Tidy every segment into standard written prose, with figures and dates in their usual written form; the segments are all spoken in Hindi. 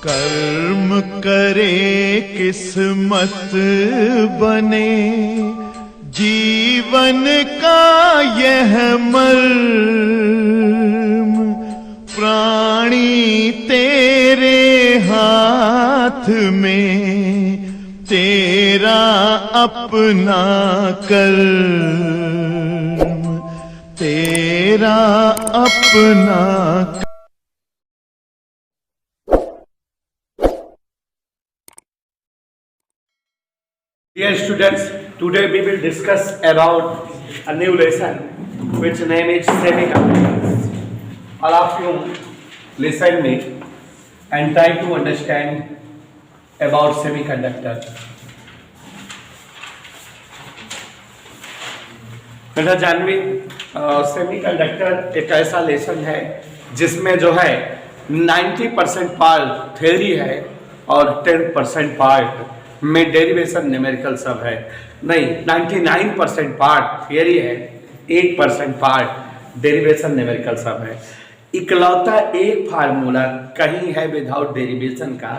कर्म करे किस्मत बने, जीवन का यह मर्म, प्राणी तेरे हाथ में, तेरा अपना कर्म, तेरा अपना। Dear students, today we will discuss about a new lesson which name is semiconductors. All of you listen me and try to understand about semiconductor. बेटा जानवी, सेमीकंडक्टर एक ऐसा लेसन है जिसमें जो है 90% पार्ट थ्योरी है और 10% पार्ट में डेरिवेशन न्यूमेरिकल सब है। नहीं, 99% पार्ट थियरी है, 1% पार्ट डेरिवेशन न्यूमेरिकल सब है। इकलौता एक फार्मूला कहीं है विदाउट डेरिवेशन का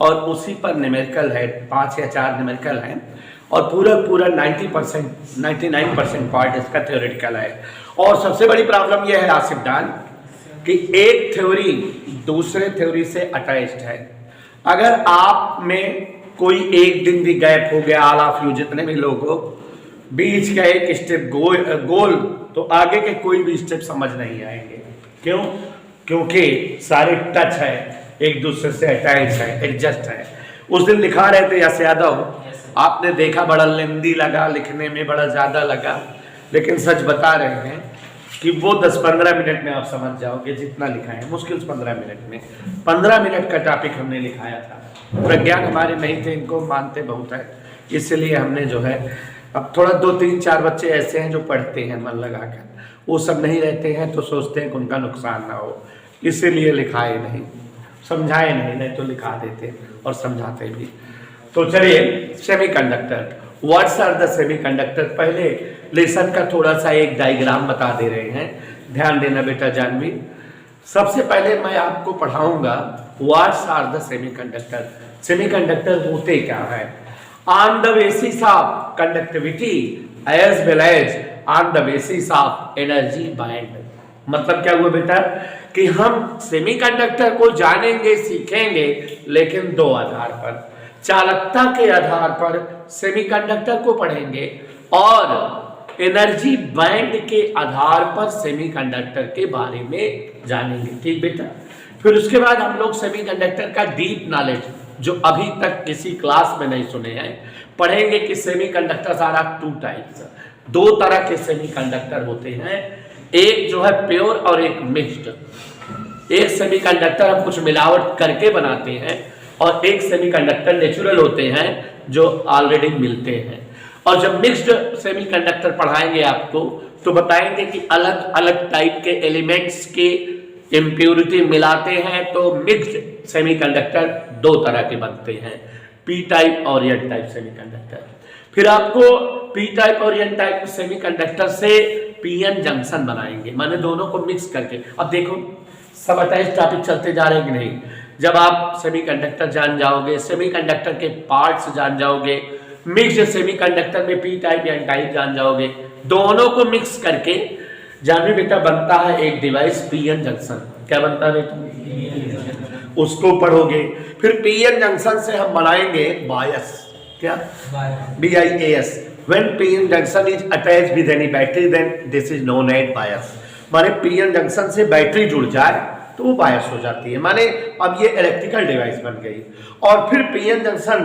और उसी पर न्यूमेरिकल है, 5 या 4 न्यूमेरिकल है और पूरा 99% पार्ट इसका थ्योरेटिकल है। और सबसे बड़ी प्रॉब्लम यह है आसिफ डान कि एक थ्योरी दूसरे थ्योरी से अटैच्ड है। अगर आप में कोई एक दिन भी गैप हो गया, ऑल ऑफ यू जितने भी लोग हो, बीच का एक स्टेप गोल तो आगे के कोई भी स्टेप समझ नहीं आएंगे। क्यों? क्योंकि सारे टच है, एक दूसरे से अटैच है, एडजस्ट है। उस दिन लिखा रहे थे यश यादव, आपने देखा बड़ा लेंदी लगा, लिखने में बड़ा ज़्यादा लगा, लेकिन सच बता रहे हैं कि वो 10-15 मिनट में आप समझ जाओगे जितना लिखा है। मुश्किल 15 मिनट में 15 मिनट का टॉपिक हमने लिखाया था। प्रज्ञान हमारे नहीं थे, इनको मानते बहुत है, इसलिए हमने जो है अब थोड़ा 2-3-4 बच्चे ऐसे हैं जो पढ़ते हैं मन लगाकर, वो सब नहीं रहते हैं तो सोचते हैं कि उनका नुकसान ना हो, इसीलिए लिखाए नहीं, समझाए नहीं तो लिखा देते और समझाते भी। तो चलिए, semiconductor, what's are the semiconductor. पहले लेसन का थोड़ा सा एक डायग्राम बता दे रहे हैं, ध्यान देना बेटा जानवी। सबसे पहले मैं आपको पढ़ाऊंगा what's are the semiconductor. Semiconductor होते क्या है? On the basis of conductivity as well as on the basis of energy band. मतलब क्या हुआ बेटा कि हम सेमीकंडक्टर को जानेंगे, सीखेंगे, लेकिन 2 आधार पर, चालकता के आधार पर सेमीकंडक्टर को पढ़ेंगे और एनर्जी बैंड के आधार पर सेमीकंडक्टर के बारे में जानेंगे। ठीक बेटा? फिर उसके बाद हम लोग सेमीकंडक्टर का डीप नॉलेज जो अभी तक किसी क्लास में नहीं सुने हैं पढ़ेंगे कि सेमीकंडक्टर्स आर ऑफ 2 टाइप्स। 2 तरह के सेमीकंडक्टर होते हैं, एक जो है प्योर और एक मिक्स्ड। एक सेमीकंडक्टर हम कुछ मिलावट करके बनाते हैं और एक सेमीकंडक्टर नेचुरल होते हैं जो ऑलरेडी मिलते हैं। और जब मिक्स्ड सेमीकंडक्टर पढ़ाएंगे आपको तो बताएंगे कि अलग अलग टाइप के एलिमेंट्स के इम्प्योरिटी मिलाते हैं तो मिक्स्ड सेमीकंडक्टर 2 तरह के बनते हैं, पी टाइप और एन टाइप सेमीकंडक्टर। फिर आपको पी टाइप और एन टाइप सेमीकंडक्टर से पीएन जंक्शन बनाएंगे, माने दोनों को मिक्स करके। अब देखो सब अटैच टॉपिक चलते जा रहे हैं कि नहीं? जब आप सेमीकंडक्टर जान जाओगे, सेमीकंडक्टर के पार्ट्स जान जाओगे, मिक्स्ड सेमीकंडक्टर में पी टाइप या एन टाइप जान जाओगे, दोनों को मिक्स करके जानवी बेटा बनता है एक डिवाइस पीएन जंक्शन। क्या बनता है बेटा? उसको पढ़ोगे। फिर पीएन जंक्शन से हम बनाएंगे बायस। क्या? BIAS। When PN junction is attached with any battery, then this is known as bias। माने पीएन जंक्शन से बैटरी जुड़ जाए तो वो बायस हो जाती है, माने अब ये इलेक्ट्रिकल डिवाइस बन गई। और फिर पीएन जंक्शन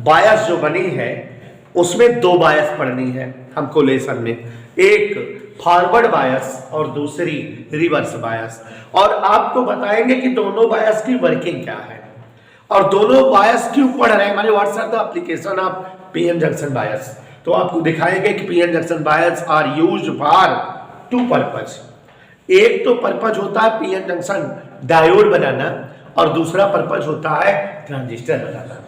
बायस जो बनी है उसमें 2 बायस पढ़नी है हमको लेसन में, एक फॉरवर्ड बायस और दूसरी रिवर्स बायस। और आपको बताएंगे कि दोनों बायस की वर्किंग क्या है और दोनों बायस क्यों पढ़ रहे हैं, माने what's are the application of PN junction bias. तो आपको दिखाएंगे कि PN junction bias are used for 2 purpose. एक तो पर्पज होता है पीएन जंक्शन डायोड बनाना और दूसरा पर्पज होता है ट्रांजिस्टर बनाना।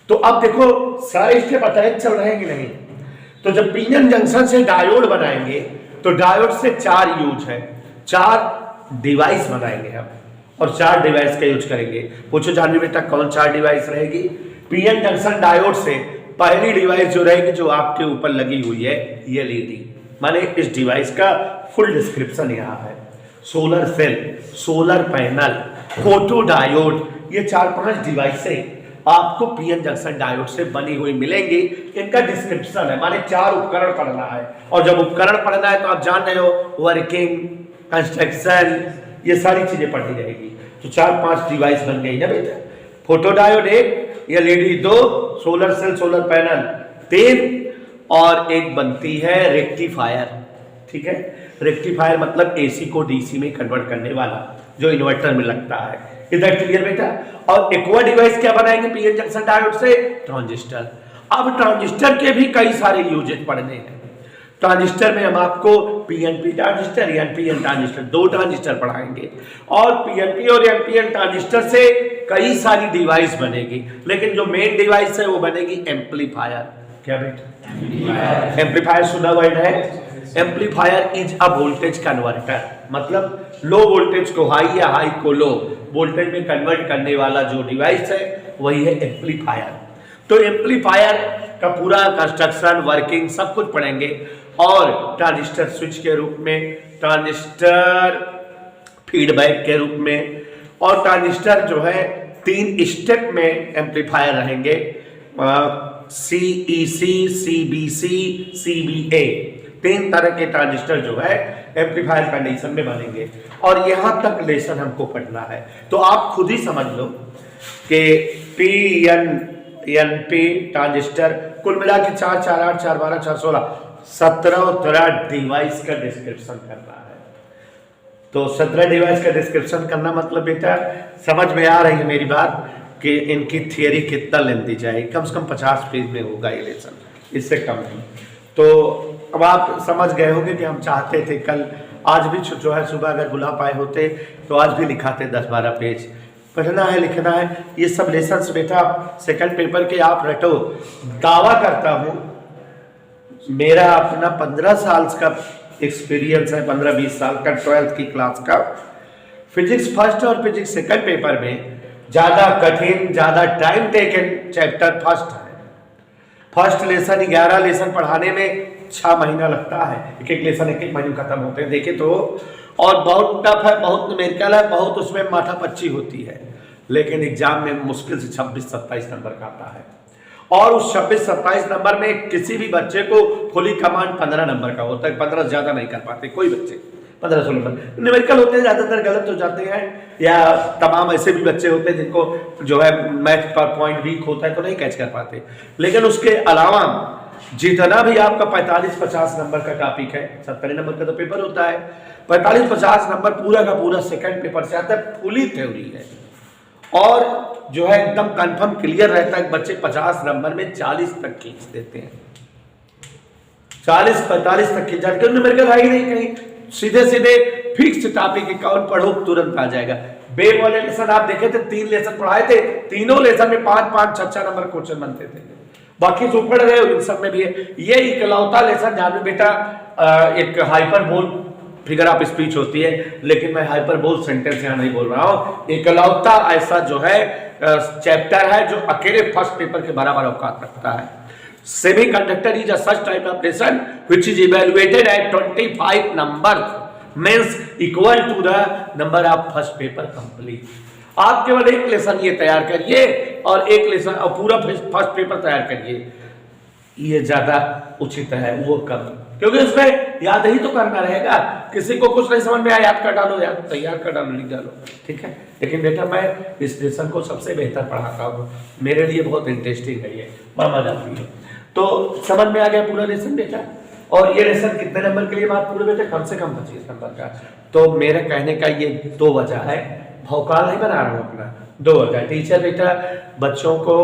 तो अब देखो सारे स्टेप अटैच चल रहे हैं कि नहीं? तो जब पीएन जंक्शन से डायोड बनाएंगे तो डायोड से 4 यूज है, 4 डिवाइस बनाएंगे हम। और 4 डिवाइस का यूज करेंगे। पूछो जानवी बेटा कौन 4 डिवाइस रहेगी? पीएन जंक्शन डायोड से पहली डिवाइस जो रहेगी जो आपके ऊपर लगी हुई है ये एलईडी। माने इस डिवाइस का फुल डिस्क्रिप्शन यहाँ है। Solar cell, solar panel, photo diode, ये 4-5 डिवाइसें आपको पीएन जंक्शन डायोड से बनी हुई मिलेंगी। इनका डिस्क्रिप्शन है, माने 4 उपकरण पढ़ना है। और जब उपकरण पढ़ना है तो आप जान रहे हो वर्किंग, कंस्ट्रक्शन, ये सारी चीजें पढ़ी रहेगी। तो 4-5 डिवाइस बन गई ना बेटा। Photo diode 1, LED 2, solar cell, solar panel 3, और एक बनती है रेक्टिफायर। ठीक है, रेक्टिफायर मतलब एसी को डीसी में कन्वर्ट करने वाला जो इन्वर्टर में लगता है। इधर क्लियर बेटा? और एक्वा डिवाइस क्या बनाएंगे पीएन जंक्शन डायोड से? ट्रांजिस्टर। अब ट्रांजिस्टर के भी कई सारे यूजेज पढ़ने हैं। ट्रांजिस्टर में हम आपको PNP transistor, NPN transistor, 2 transistor पढ़ाएंगे। और पीएनपी और एनपीएन ट्रांजिस्टर से कई सारी डिवाइस बनेगी, लेकिन जो मेन डिवाइस है वो बनेगी एम्पलीफायर। क्या बेटा? एम्पलीफायर सुना वर्ड है। Amplifier is a voltage converter, मतलब लो वोल्टेज को हाई या हाई को लो वोल्टेज में कन्वर्ट करने वाला जो डिवाइस है वही है एम्पलीफायर। तो एम्पलीफायर का पूरा कंस्ट्रक्शन, वर्किंग सब कुछ पढ़ेंगे। और ट्रांजिस्टर स्विच के रूप में, ट्रांजिस्टर फीडबैक के रूप में, और ट्रांजिस्टर जो है 3 स्टेप में एम्पलीफायर रहेंगे। सीईसी, सीबीसी, सीबीए, 3 तरह के ट्रांजिस्टर जो है एम्पलीफायर कंडीशन में बनेंगे। और यहां तक लेसन हमको पढ़ना है। तो आप खुद ही समझ लो कि पीएनपी ट्रांजिस्टर कुल मिला के 4, 4, 8, 4, 12, 4, 16, 17 डिवाइस का डिस्क्रिप्शन करना है। तो 17 डिवाइस का डिस्क्रिप्शन करना मतलब बेटा समझ में आ रही है मेरी बात कि इनकी थियरी कितना लेंदी जाएगी? कम से कम 50 पेज में होगा ये लेसन, इससे कम नहीं। तो अब आप समझ गए होंगे कि हम चाहते थे कल, आज भी जो है सुबह अगर बुला पाए होते तो आज भी लिखाते 10-12 पेज। पढ़ना है, लिखना है, ये सब लेसन बेटा सेकंड पेपर के आप रटो। दावा करता हूँ, मेरा अपना 15 साल का एक्सपीरियंस है, 15-20 साल का 12th की क्लास का। फिजिक्स फर्स्ट और फिजिक्स सेकंड पेपर में ज्यादा कठिन, ज्यादा टाइम टेकन चैप्टर फर्स्ट है। फर्स्ट लेसन 11 लेसन पढ़ाने में 6 महीना लगता है। एक लेसन 1 महीने खत्म होते हैं देखे तो। और बहुत टफ है, बहुत न्यूमेरिकल है, बहुत उसमें माथापच्ची होती है। लेकिन एग्जाम में मुश्किल से 26-27 नंबर का आता है। और उस 26-27 नंबर में किसी भी बच्चे को फुली कमांड 15 नंबर का होता है। 15 ज्यादा नहीं कर पाते कोई बच्चे, 15-16 नंबर। न्यूमेरिकल होते हैं ज्यादातर गलत हो जाते हैं, या तमाम ऐसे भी बच्चे होते हैं जिनको जो है मैथ पर पॉइंट वीक होता है तो नहीं कैच कर पाते। लेकिन उसके अलावा जितना भी आपका 45-50 नंबर का टॉपिक है, 70 नंबर का तो पेपर होता है, 45-50 नंबर पूरा का पूरा सेकंड पेपर से आता है। फुली थ्योरी है और जो है एकदम कंफर्म क्लियर रहता है। बच्चे 50 नंबर में 40 तक खींच देते हैं, 40-45 तक खींच जाते हैं। न्यूमेरिकल है ही नहीं कहीं, सीधे सीधे फिक्स टॉपिक अकाउंट पढ़ो तुरंत आ जाएगा। बे वाले लेसन आप देखे थे, 3 लेसन पढ़ाए थे, तीनों लेसन में 5-5, 6-6 नंबर क्वेश्चन बनते थे। बाकी जो पढ़ रहे हो इन सब में भी है। ये इकलौता लेसन जहाँ में बेटा एक हाइपरबोल फिगर ऑफ स्पीच होती है, लेकिन मैं हाइपरबोल सेंटेंस यहाँ नहीं बोल रहा हूँ। इकलौता ऐसा जो है चैप्टर है जो अकेले फर्स्ट पेपर के बराबर औकात रखता है। Semiconductor is a such type of lesson which is evaluated at 25 numbers, means equal to the number of first paper complete. आप केवल एक लेसन ये तैयार करिए और एक लेसन और पूरा फर्स्ट पेपर तैयार करिए, ये ज्यादा उचित है वो कम, क्योंकि उसमें याद ही तो करना रहेगा। किसी को कुछ नहीं समझ में आया, याद कर डालो, याद तैयार कर डालो, लिख डालो, ठीक है। लेकिन बेटा मैं इस लेसन को सबसे बेहतर पढ़ाता हूँ, मेरे लिए बहुत इंटरेस्टिंग है ये, मजा आती है। तो समझ में आ गया पूरा लेसन बेटा। और ये लेसन कितने नंबर के लिए बात पूरे बेटा? कम से कम 25 नंबर का। तो मेरे कहने का ये 2 वजह है, भौकाल नहीं बना रहा हूँ अपना, 2 वजह। टीचर बेटा बच्चों को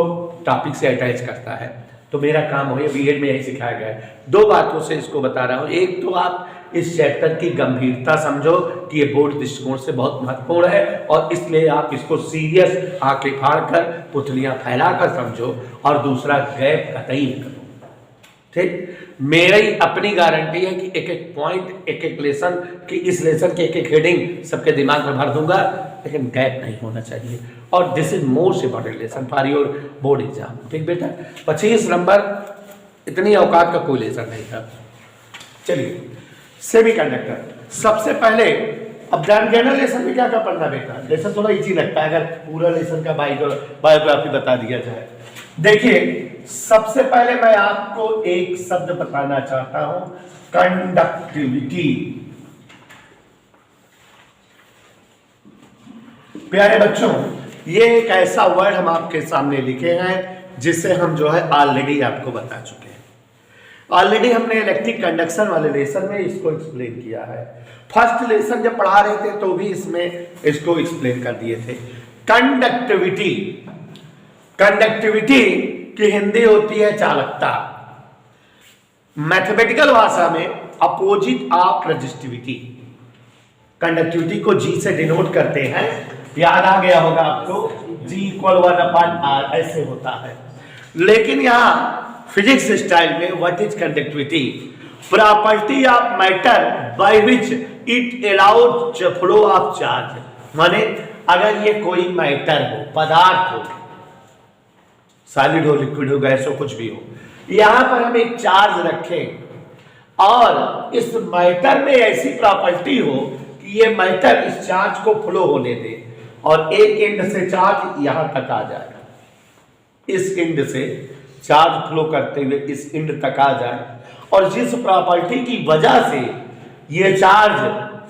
टॉपिक से अटैच करता है, तो मेरा काम हो, बीएड में यही सिखाया गया है। 2 बातों से इसको बता रहा हूँ। एक तो आप इस चैप्टर की गंभीरता समझो कि ये बोर्ड दृष्टिकोण से बहुत महत्वपूर्ण है, और इसलिए आप इसको सीरियस आंखें फाड़ कर पुतलियां फैलाकर समझो। और दूसरा गैप कतई न करो, ठीक, मेरी अपनी गारंटी है कि एक एक पॉइंट, एक एक लेसन की, इस लेसन के एक एक हेडिंग सबके दिमाग में भर दूंगा, लेकिन गैप नहीं होना चाहिए। और this is most important lesson for your board exam. ठीक बेटा, 25 नंबर, इतनी औकात का कोई लेसन नहीं था। चलिए, सेमीकंडक्टर सबसे पहले, अब जान गया ना लेसन में क्या क्या पढ़ना बेटा। लेसन थोड़ा इजी लगता है अगर पूरा लेसन का बायोग्राफी बता दिया जाए। देखिए, सबसे पहले मैं आपको एक शब्द बताना चाहता हूं, कंडक्टिविटी। प्यारे बच्चों, ये एक ऐसा वर्ड हम आपके सामने लिखे हैं जिसे हम जो है ऑलरेडी आपको बता चुके हैं। ऑलरेडी हमने इलेक्ट्रिक कंडक्शन वाले लेसन में इसको एक्सप्लेन किया है। फर्स्ट लेसन जब पढ़ा रहे थे तो भी इसमें इसको एक्सप्लेन कर दिए थे। कंडक्टिविटी, कंडक्टिविटी की हिंदी होती है चालकता। मैथमेटिकल भाषा में अपोजिट ऑफ रेजिस्टिविटी। कंडक्टिविटी को जी से डिनोट करते हैं, याद आ गया होगा आपको, G = 1/r ऐसे होता है। लेकिन यहां फिजिक्स स्टाइल में what is conductivity? Property of matter by which it allows flow of charge. माने अगर ये कोई मैटर हो, पदार्थ हो, सॉलिड हो, लिक्विड हो, गैस हो, कुछ भी हो, यहां पर हम एक चार्ज रखें और इस मैटर में ऐसी प्रॉपर्टी हो कि ये मैटर इस चार्ज को फ्लो होने दे और एक एंड से चार्ज यहां तक आ जाए, इस एंड से चार्ज फ्लो करते हुए इस एंड तक आ जाए, और जिस प्रॉपर्टी की वजह से ये चार्ज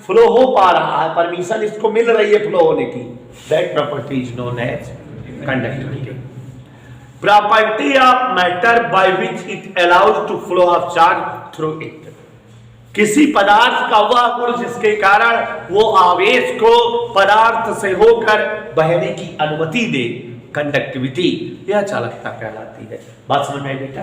फ्लो हो पा रहा है, परमिशन इसको मिल रही है फ्लो होने की, that property is known as conductivity. Property of matter by which it allows to flow of charge through it. किसी पदार्थ का वह गुण जिसके कारण वो आवेश को पदार्थ से होकर बहने की अनुमति दे, कंडक्टिविटी, यह चालकता कहलाती है। बात समझ में आई बेटा?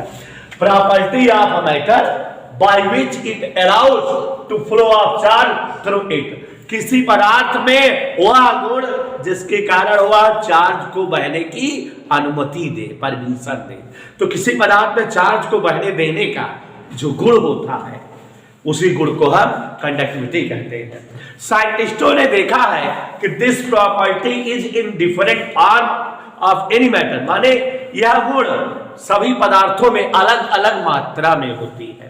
Property of matter by which it allows to flow of charge through it. किसी पदार्थ में वह गुण जिसके कारण वह चार्ज को बहने की अनुमति दे, परमिशन दे। तो किसी पदार्थ में चार्ज को बहने देने का जो गुण होता है, उसी गुण को हम कंडक्टिविटी कहते हैं। साइंटिस्टों ने देखा है कि this property is in different form of any matter. माने यह गुण सभी पदार्थों में अलग अलग मात्रा में होती है।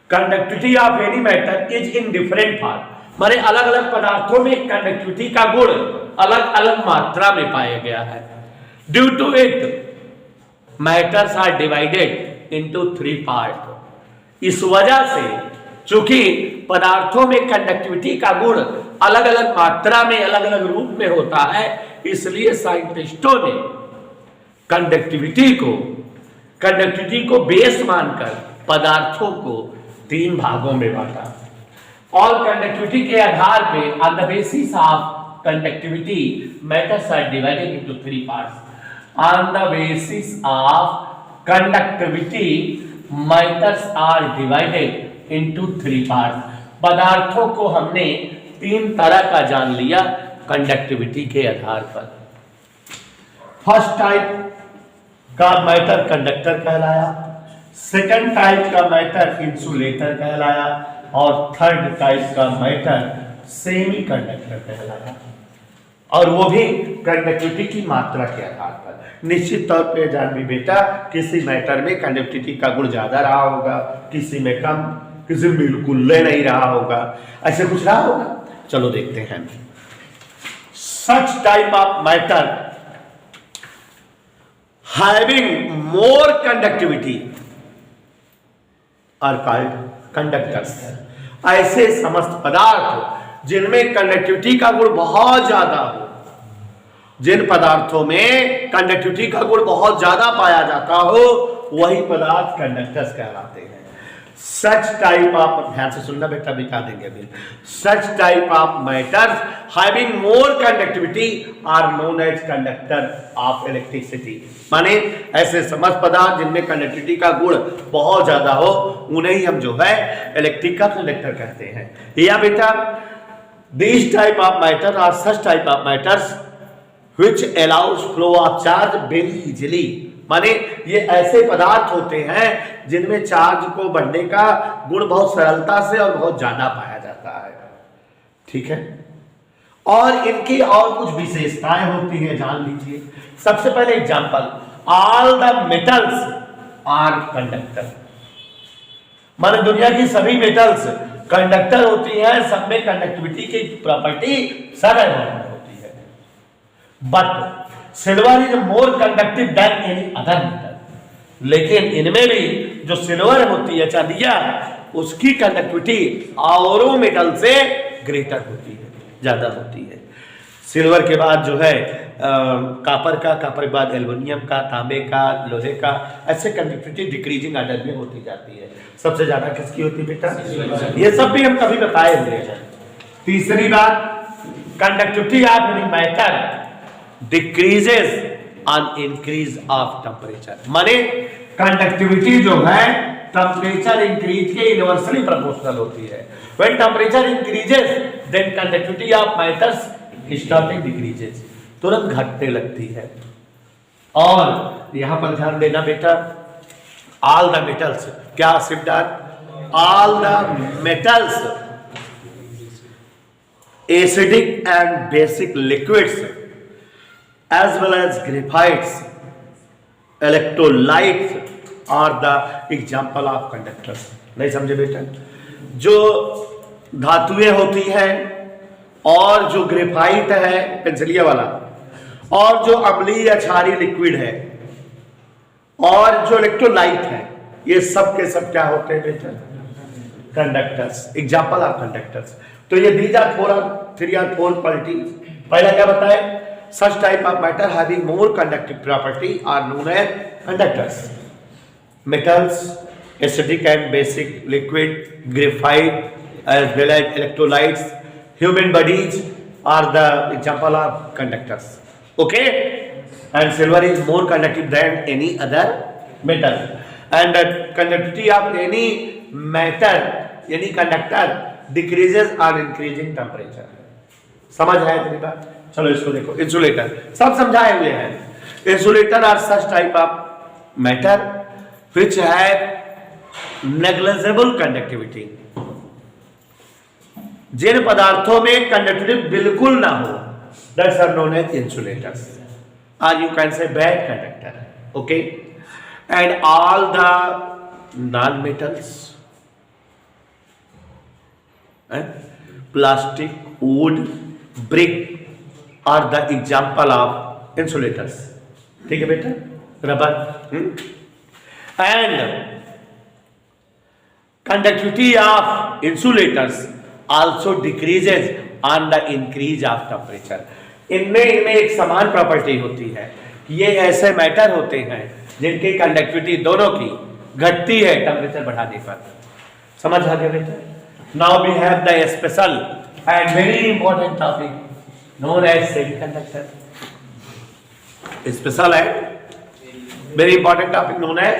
Conductivity of any matter is in different form, माने अलग अलग पदार्थों में कंडक्टिविटी का गुण अलग अलग मात्रा में पाया गया है। Due to it matters are divided into 3 part. इस वजह से चूंकि पदार्थों में कंडक्टिविटी का गुण अलग अलग मात्रा में, अलग अलग रूप में होता है, इसलिए साइंटिस्टों ने कंडक्टिविटी को बेस मानकर पदार्थों को 3 भागों में बांटा। और कंडक्टिविटी के आधार पे, on the basis of conductivity, matters are divided into 3 parts. On the basis of conductivity matters are divided into 3 parts. पदार्थों को हमने 3 तरह का जान लिया कंडक्टिविटी के आधार पर। फर्स्ट टाइप का मैटर कंडक्टर कहलाया, सेकंड टाइप का मैटर इंसुलेटर कहलाया, और थर्ड टाइप का मैटर सेमी कंडक्टर कहलाया। और वो भी कंडक्टिविटी की मात्रा के आधार पर। निश्चित तौर पे जान भी बेटा, किसी मैटर में कंडक्टिविटी का गुण ज्यादा रहा होगा, किसी में कम, किसी में बिल्कुल ले नहीं रहा होगा, ऐसे कुछ रहा होगा। चलो देखते हैं। Such type of matter having more conductivity are called conductors. ऐसे समस्त पदार्थ जिनमें कंडक्टिविटी का गुण बहुत ज्यादा हो, जिन पदार्थों में कंडक्टिविटी का गुण बहुत ज्यादा पाया जाता हो, वही पदार्थ कंडक्टर्स कहलाते हैं। सच टाइप ऑफ, ध्यान से सुनना बेटा, दिखा देंगे अभी। Such type of matters having more conductivity are known as conductor of electricity. माने ऐसे समस्त पदार्थ जिनमें कंडक्टिविटी का गुण बहुत ज्यादा हो, उन्हें ही हम जो है इलेक्ट्रिक का कंडक्टर कहते हैं। या बेटा, this type of matter are such type of matters which allows flow of charge very easily माने ये ऐसे पदार्थ होते हैं जिनमें चार्ज को बढ़ने का गुण बहुत सरलता से और बहुत ज्यादा पाया जाता है, ठीक है। और इनकी और कुछ विशेषताएं होती हैं, जान लीजिए। सबसे पहले example, all the metals are conductor. माने दुनिया की सभी मेटल्स कंडक्टर होती है, सब में कंडक्टिविटी की प्रॉपर्टी समान होती है। But silver is more conductive than any other metal. लेकिन इनमें भी जो सिल्वर होती है, चांदिया, उसकी कंडक्टिविटी औरों मेटल से ग्रेटर होती है, ज्यादा होती है। सिल्वर के बाद जो है कापर के बाद एल्युमिनियम का, तांबे का, लोहे का, ऐसे कंडक्टिविटी डिक्रीजिंग ऑर्डर में होती जाती है। सबसे ज्यादा किसकी होती है बेटा? ये सब भी हम कभी बताए हुए हैं। तीसरी बात, conductivity of any matter decreases on increase of temperature. माने कंडक्टिविटी जो है टेम्परेचर इंक्रीज के इनवर्सली प्रोपोर्शनल होती है। When temperature increases then conductivity of matters starting decreases, तुरंत घटने लगती है। और यहां पर ध्यान देना बेटा, ऑल द मेटल्स, क्या सिमटार? All the metals, acidic and basic liquids as well as graphites, electrolytes are the example of conductors। नहीं समझे बेटा? जो धातुएं होती हैं और जो ग्रेफाइट है पेंसिलिया वाला, और जो अम्लीय या क्षारीय लिक्विड है, और जो इलेक्ट्रोलाइट है, ये सब के सब क्या होते हैं बेटा? Conductors, example of conductors. तो ये दीज आर 3 or 4 क्वालिटीज। पहला क्या बताए? Such type of matter having more conductive property are known as conductors. Metals, acidic and basic liquid, graphite, as well as electrolytes, human bodies are the example of conductors. Okay? And silver is more conductive than any other metal. And the conductivity of any matter, any conductor decreases on increasing temperature. समझ आया तेरी बात? चलो इसको देखो, इंसुलेटर सब समझाए हुए हैं। Insulator are such type of matter which have negligible conductivity. जिन पदार्थों में कंडक्टिविटी बिल्कुल ना हो, that's are known as insulators, और you can say bad conductor. Okay? And all the non metals, plastic, wood, brick are the example of insulators। ठीक है बेटा? Rubber. and conductivity of insulators also decreases on the increase of temperature। इनमें एक समान प्रॉपर्टी होती है। ये ऐसे मैटर होते हैं जिनकी कंडक्टिविटी दोनों की घटती है टेम्परेचर बढ़ाने पर। समझ आ गया बेटा? Now we have the special and very important topic known as semiconductor। Special है, very important topic known as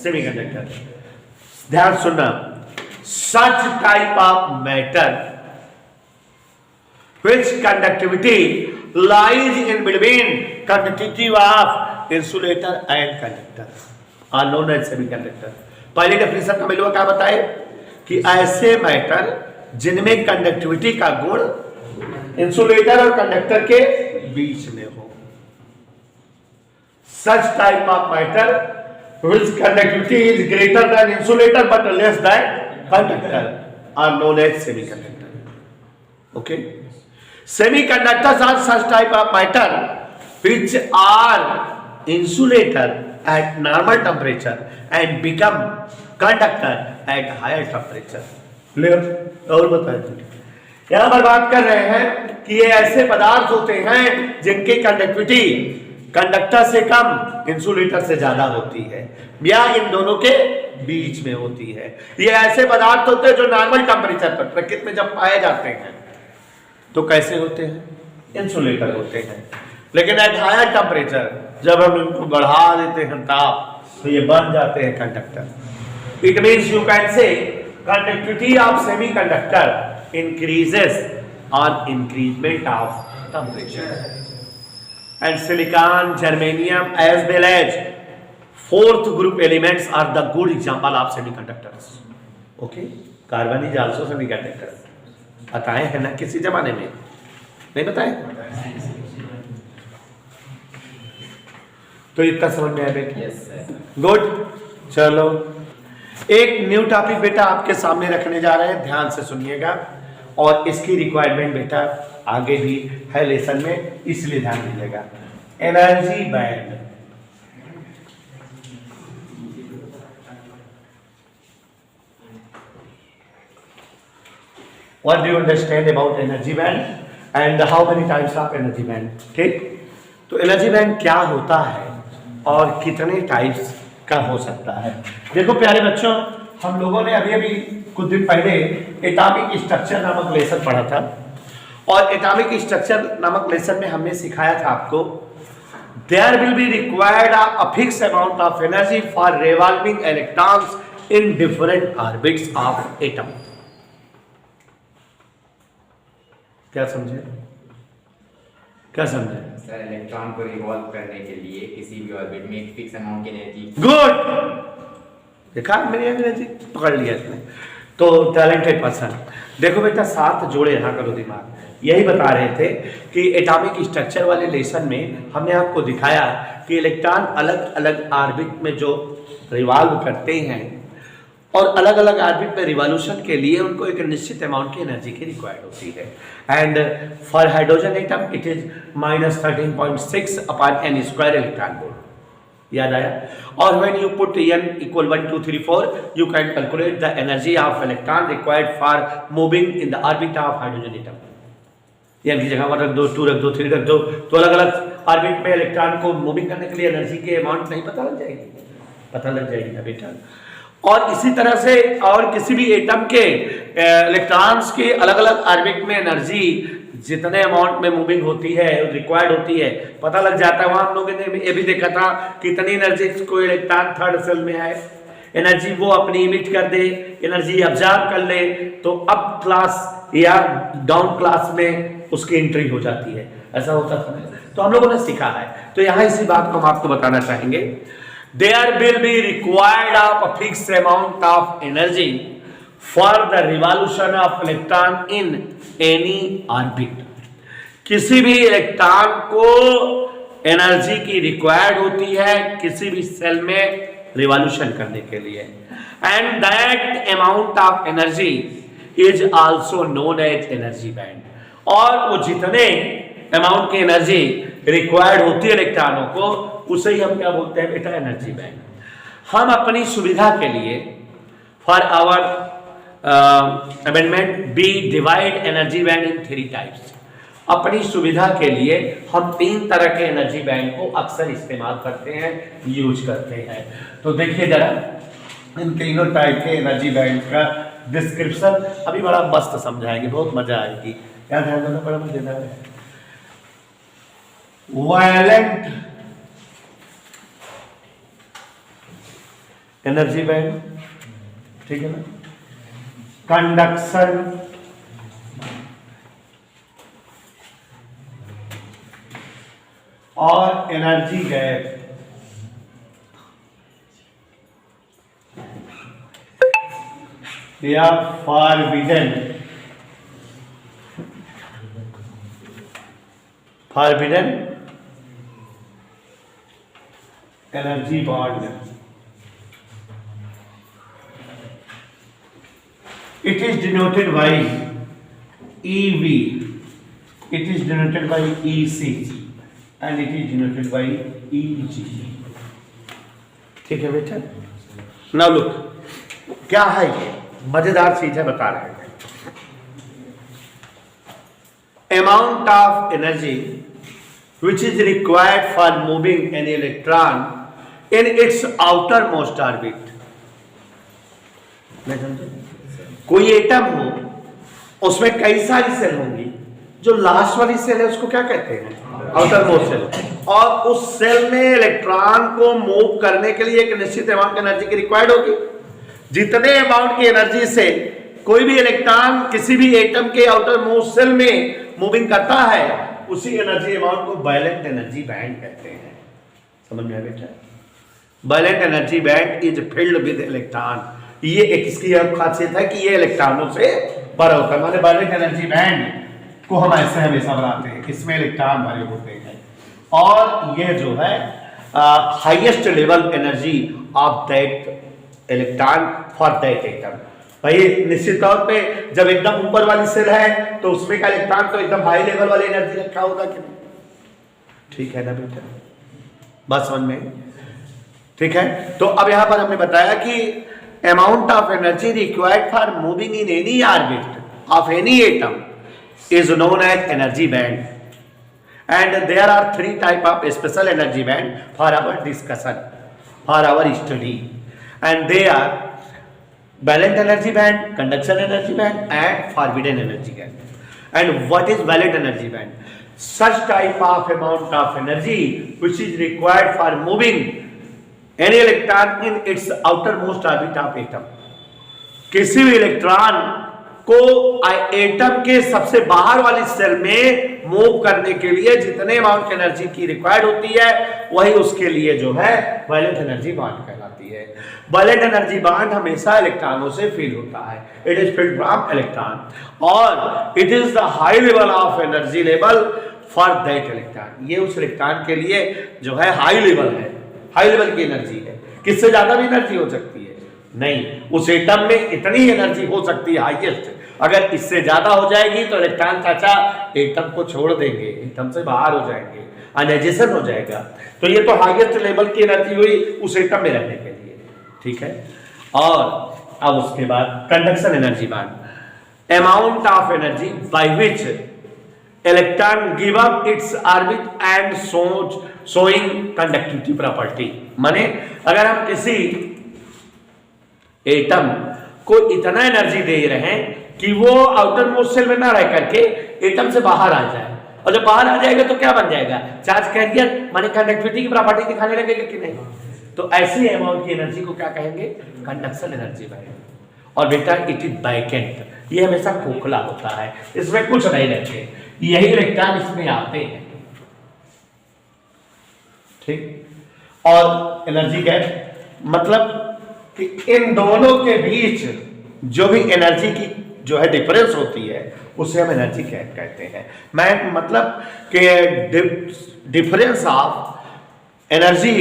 semiconductor। ध्यान सुनना, such type of matter which conductivity lies in between conductivity of insulator and conductor are known as semiconductor। पहले डेफिनेशन का मिलवा क्या बताए कि ऐसे मैटर जिनमें कंडक्टिविटी का गुण इंसुलेटर और कंडक्टर के बीच में हो। Such type of matter which conductivity is greater than insulator but less than conductor are known as semiconductor. Okay? Semiconductors are such type of matter which are insulator at normal temperature and become conductor at higher temperature. Clear? और बताइए, यहां पर बात कर रहे हैं कि ये ऐसे पदार्थ होते हैं जिनकी कंडक्टिविटी कंडक्टर से कम इंसुलेटर से ज्यादा होती है, या इन दोनों के बीच में होती है। ये ऐसे पदार्थ होते हैं जो नॉर्मल टेम्परेचर पर प्रकृति में जब पाए जाते हैं तो कैसे होते हैं? इंसुलेटर होते हैं। लेकिन एट हायर टेम्परेचर जब हम इनको बढ़ा देते हैं ताप, तो ये बन जाते हैं conductor. It means you can से conductivity of semiconductor increases on increment of temperature, and silicon, germanium as well as fourth group elements are the good example of semiconductors. Okay, carbon is also semiconductor. बताए हैं ना किसी जमाने में, नहीं बताए? तो इतना समझ में आया बेटा? Yes sir. गुड। चलो एक न्यू टॉपिक बेटा आपके सामने रखने जा रहे हैं, ध्यान से सुनिएगा। और इसकी रिक्वायरमेंट बेटा आगे भी है लेसन में, इसलिए ध्यान दीजिएगा। Energy band. What do you understand about energy band and how many types of energy band? ठीक, तो एनर्जी बैंड क्या होता है और कितने टाइप्स का हो सकता है। देखो प्यारे बच्चों, हम लोगों ने अभी अभी कुछ दिन पहले एटॉमिक स्ट्रक्चर नामक लेसन पढ़ा था, और एटॉमिक स्ट्रक्चर नामक लेसन में हमने सिखाया था आपको there will be required a fix amount of energy for revolving electrons in different orbits of atom. क्या समझे? क्या समझे? सर इलेक्ट्रॉन को रिवॉल्व करने के लिए किसी भी ऑर्बिट में एक फिक्स अमाउंट की एनर्जी। गुड, देखा मेरी अंग्रेजी पकड़ लिया इसने, तो टैलेंटेड पर्सन। देखो बेटा, साथ जोड़े यहाँ करो दिमाग। यही बता रहे थे कि एटॉमिक स्ट्रक्चर वाले लेसन में हमने आपको दिखाया कि इलेक्ट्रॉन अलग अलग ऑर्बिट में जो रिवॉल्व करते हैं, और अलग अलग ऑर्बिट में रिवॉल्यूशन के लिए उनको एक निश्चित अमाउंट की एनर्जी की रिक्वायर्ड होती है। And for hydrogen atom it is -13.6 upon n square electron volt. याद आया? और when you put n equal 1 2 3 4 you can calculate the energy of electron required for moving in the orbit of hydrogen atom. n की जगह 1 रख दो, 2 रख दो, 3 रख दो, तो अलग अलग ऑर्बिट में इलेक्ट्रॉन को मूविंग करने के लिए एनर्जी के अमाउंट नहीं पता लग जाएगी? पता लग जाएगी ना बेटा। और इसी तरह से और किसी भी एटम के इलेक्ट्रॉन्स के अलग अलग ऑर्बिट में एनर्जी जितने अमाउंट में मूविंग होती है, रिक्वायर्ड होती है, पता लग जाता है। वहां हम लोगों ने ये भी देखा था कितनी एनर्जी कोई इलेक्ट्रॉन थर्ड सेल में है, एनर्जी वो अपनी इमिट कर दे, एनर्जी ऑब्जर्व कर ले, तो अप क्लास या डाउन क्लास में उसकी एंट्री हो जाती है। ऐसा होता था, तो हम लोगों ने सीखा है। तो यहाँ इसी बात को हम आपको बताना चाहेंगे। There will be required of a fixed amount of energy for the revolution of electron in any orbit। किसी भी इलेक्ट्रॉन को एनर्जी की रिक्वायर्ड होती है किसी भी सेल में रिवॉल्यूशन करने के लिए, and that amount of energy is also known as energy band. और वो जितने अमाउंट की एनर्जी रिक्वायर्ड होती है इलेक्ट्रॉनों को, उसे ही हम क्या बोलते हैं बेटा? Energy band. हम अपनी सुविधा के लिए for our amendment be divide energy band in 3 types. अपनी सुविधा के लिए हम 3 तरह के एनर्जी बैंड को अक्सर इस्तेमाल करते हैं, यूज करते हैं। तो देखिए जरा इन तीनों टाइप के एनर्जी बैंड का डिस्क्रिप्शन अभी बड़ा मस्त समझाएंगे, बहुत मजा आएगी। क्या ध्यान देना बड़ा मजेदार है। वायलेंट एनर्जी बैंड, ठीक है ना? कंडक्शन और एनर्जी गैप। या forbidden energy bond. It is denoted by EV, it is denoted by EC, and it is denoted by EG। ठीक है बेटा? Now look, क्या है ये? मजेदार चीज है, बता रहे हैं। Amount of energy which is required for moving an electron in its outermost orbit। नहीं समझे? कोई एटम हो, उसमें कई सारी सेल होंगी, जो लास्ट वाली सेल है उसको क्या कहते हैं? Outer most shell. और उस सेल में इलेक्ट्रॉन को मूव करने के लिए एक निश्चित अमाउंट की एनर्जी की रिक्वायर्ड होगी। जितने अमाउंट की एनर्जी से कोई भी इलेक्ट्रॉन किसी भी एटम के आउटर मोस्ट सेल में मूविंग करता है, उसी एनर्जी अमाउंट को वायलेंट एनर्जी बैंड कहते हैं। समझ में आया बेटा? Valence energy band is filled with electron. ये एक इसकी खासियत है कि ये इलेक्ट्रॉनों से भरा होता है। माने वैलेंट एनर्जी बैंड को हम ऐसे हमेशा बनाते हैं, इसमें इलेक्ट्रॉन भरे होते हैं और ये जो है highest level energy of that electron for that atom. भाई निश्चित तौर पे जब एकदम ऊपर वाली सेल है तो उसमें का इलेक्ट्रॉन तो एकदम हाई लेवल वाली एनर्जी रखा होगा कि नहीं? ठीक है ना बेटा, बस समझ में? ठीक है, तो अब यहां पर हमने बताया कि amount of energy required for moving in any orbit of any atom is known as energy band, and there are three type of special energy band for our discussion, for our study, and they are valent energy band, conduction energy band, and forbidden energy band. And what is valent energy band? Such type of amount of energy which is required for moving any electron in its outermost orbit of atom. किसी भी इलेक्ट्रॉन को एटम के सबसे बाहर वाली सेल में मूव करने के लिए जितने अमाउंट एनर्जी की रिक्वायर्ड होती है वही उसके लिए जो है वैलेंट एनर्जी बॉन्ड कहलाती है। वैलेंट एनर्जी बॉन्ड हमेशा इलेक्ट्रॉनों से फील होता है, it is field from electron और it is the high level of energy level for that electron. ये उस इलेक्ट्रॉन के लिए जो है हाई लेवल है, हाई लेवल की एनर्जी है। किससे ज्यादा भी एनर्जी हो सकती है? नहीं, उस एटम में इतनी एनर्जी हो सकती है हाईएस्ट। अगर इससे ज्यादा हो जाएगी तो इलेक्ट्रॉन चाचा एटम को छोड़ देंगे, एटम से बाहर हो जाएंगे, आयनाइजेशन हो जाएगा। तो ये तो हाईएस्ट लेवल की एनर्जी हुई उस एटम में रहने के लिए, ठीक है। और अब उसके बाद conduction energy bond, amount of energy by which electron give up its orbit and showing conductivity property. माने अगर हम किसी एटम को इतना एनर्जी दे रहे हैं कि वो आउटर मोस्ट सेल में ना रह करके एटम से बाहर आ जाए, और जब बाहर आ जाएगा तो क्या बन जाएगा? चार्ज कैरियर, माने कंडक्टिविटी की प्रॉपर्टी दिखाने लगेगा कि नहीं? तो ऐसी अमाउंट की एनर्जी को क्या कहेंगे? कंडक्शन एनर्जी बनेगी। और बेटा इट इज वैकेंट, ये हमेशा खोखला होता है, इसमें कुछ नहीं रहते, यही इलेक्ट्रॉन इसमें आते हैं, ठीक। और एनर्जी गैप मतलब कि इन दोनों के बीच जो भी एनर्जी की जो है डिफरेंस होती है उसे हम एनर्जी गैप कहते हैं। मैं मतलब कि difference of energy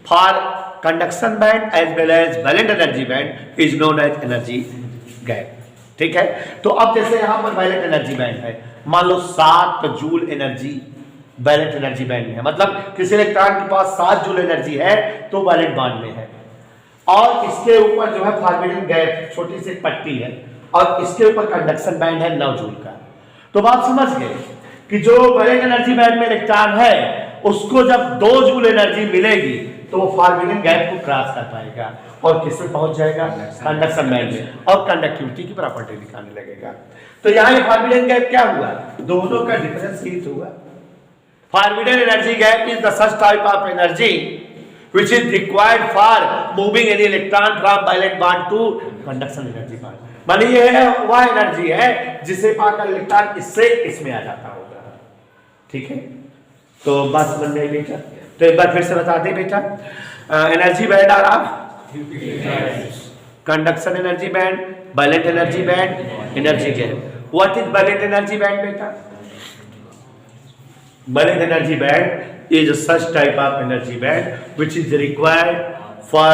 for conduction band as well as valence energy band is known as energy gap, ठीक है। तो अब जैसे यहां पर वैलेंट एनर्जी बैंड है, मान लो 7 joule energy valence energy band में है, मतलब किसी इलेक्ट्रॉन के पास 7 जूल एनर्जी है तो वैलेंट बॉन्ड में है, और इसके ऊपर जो है फॉरबिडन गैप छोटी सी पट्टी है, और इसके ऊपर कंडक्शन बैंड है 9 जूल का। तो बात समझ गए कि जो वैलेंट एनर्जी बैंड में इलेक्ट्रॉन है उसको जब 2 जूल एनर्जी मिलेगी तो वो फॉरबिडन गैप को क्रॉस कर पाएगा और किसमें पहुंच जाएगा? कंडक्शन बैंड में, और कंडक्टिविटी की प्रॉपर्टी दिखाने लगेगा। तो यहाँ ये फॉरबिडन गैप क्या हुआ? दोनों का डिफरेंस हीट हुआ। Forbidden energy gap is the such type of energy which is required for moving any electron from valent bond to conduction energy bond। माने ये है वह एनर्जी है जिसे पाकर इलेक्ट्रॉन इससे इसमें आ जाता होगा, ठीक है। तो बात समझ में आई बेटा? तो एक बार फिर से बता दे बेटा, एनर्जी बैंड आर आप conduction energy band, valence energy band, energy gap. What is valence energy band बेटा? Valence energy band is such type of energy band which is required for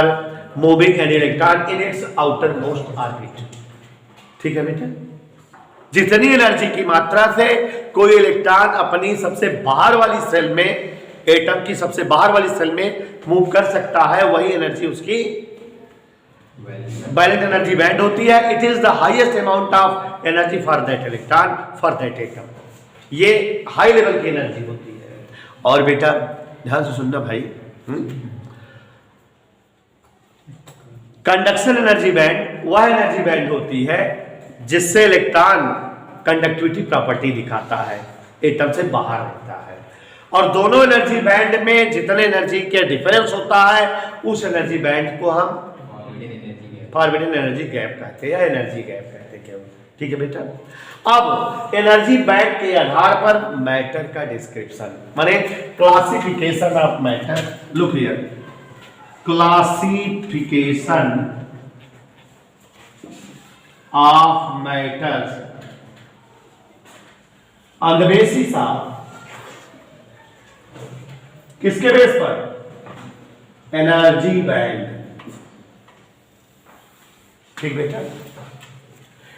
moving an electron in its outermost orbit, ठीक है बेटा। जितनी एनर्जी की मात्रा से कोई इलेक्ट्रॉन अपनी सबसे बाहर वाली सेल में, एटम की सबसे बाहर वाली सेल में मूव कर सकता है, वही एनर्जी उसकी वैलेंट एनर्जी बैंड होती है। It is the highest amount of energy for that electron for that atom, ये हाई लेवल की एनर्जी होती है। और बेटा ध्यान से सुनना भाई, कंडक्शन एनर्जी बैंड वह एनर्जी बैंड होती है जिससे इलेक्ट्रॉन कंडक्टिविटी प्रॉपर्टी दिखाता है, एटम से बाहर रहता है, और दोनों एनर्जी बैंड में जितने एनर्जी के डिफरेंस होता है उस एनर्जी बैंड को हम फॉरबिडन एनर्जी गैप कहते हैं या एनर्जी गैप कहते हैं, ठीक है बेटा। अब एनर्जी बैंड के आधार पर मैटर का डिस्क्रिप्शन, माने classification of matter. Look here, classification of matters on the basis of, किसके बेस पर? Energy band. ठीक बेटा,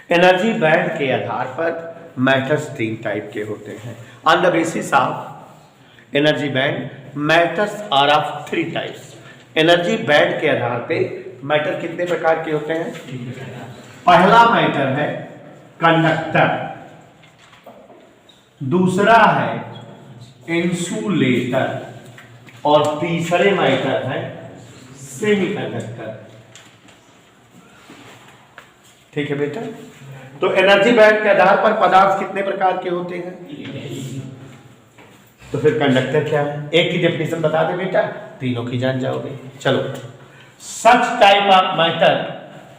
एनर्जी बैंड के आधार पर मैटर्स 3 टाइप के होते हैं। On the basis of energy band matters are of 3 types. Energy band के आधार पे मैटर कितने प्रकार के होते हैं? पहला मैटर है कंडक्टर, दूसरा है इंसुलेटर और तीसरे मैटर है सेमीकंडक्टर। ठीक है बेटा, तो एनर्जी बैंड के आधार पर पदार्थ कितने प्रकार के होते हैं? तो फिर कंडक्टर क्या है? एक की डेफिनेशन बता दे बेटा, तीनों की जान जाओगे। चलो, such type of matter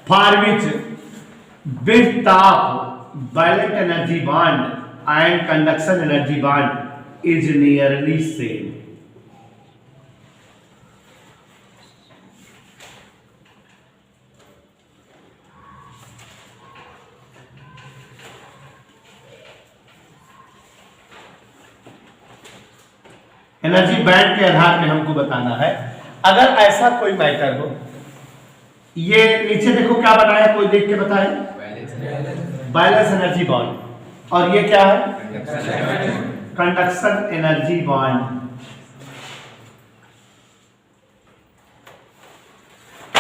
for which width of valence energy bond and conduction energy bond is nearly same. Energy band के आधार पे हमको बताना है, अगर ऐसा कोई मैटर हो, ये नीचे देखो क्या बनाया, कोई देख के बताए, बैलेंस एनर्जी बॉन्ड, और ये क्या है? Conduction energy bond.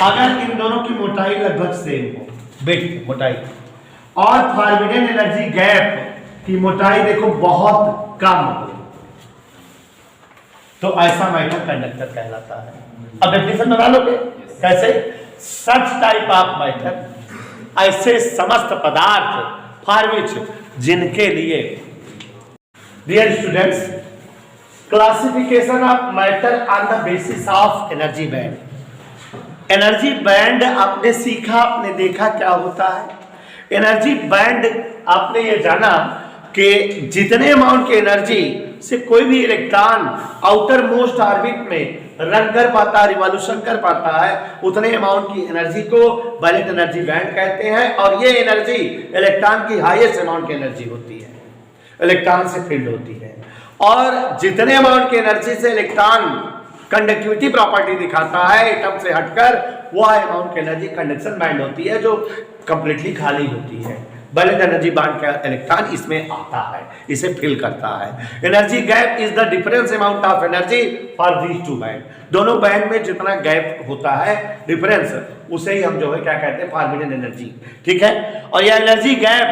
अगर इन दोनों की मोटाई लगभग सेम हो, विड्थ मोटाई, और फॉरबिडन एनर्जी गैप की मोटाई देखो बहुत कम हो, तो ऐसा मैटर कंडक्टर कहलाता है। अब डेफिनेशन बना लोगे कैसे? सच टाइप ऑफ मैटर, ऐसे समस्त पदार्थ फॉर विच, जिनके लिए, dear students, classification of matter on the basis of energy band. Energy band आपने सीखा, आपने देखा क्या होता है। एनर्जी बैंड आपने ये जाना कि जितने अमाउंट की एनर्जी से कोई भी इलेक्ट्रॉन आउटर मोस्ट ऑर्बिट में रन कर पाता है, रिवॉल्यूशन कर पाता है, उतने अमाउंट की एनर्जी को वैलेंट एनर्जी बैंड कहते हैं। और ये एनर्जी इलेक्ट्रॉन की हाईएस्ट अमाउंट की एनर्जी होती है, इलेक्ट्रॉन से फील्ड होती है। और जितने अमाउंट की एनर्जी से इलेक्ट्रॉन कंडक्टिविटी प्रॉपर्टी दिखाता है एटम से हटकर, वह अमाउंट की एनर्जी कंडक्शन बैंड होती है, जो कंप्लीटली खाली होती है। वैलेंट एनर्जी बैंड का इलेक्ट्रॉन इसमें आता है, इसे फिल करता है। Energy gap is the difference amount of energy for these two band. दोनों बैंड में जितना गैप होता है, डिफरेंस, उसे ही हम जो है क्या कहते हैं? Forbidden energy. ठीक है, और यह एनर्जी गैप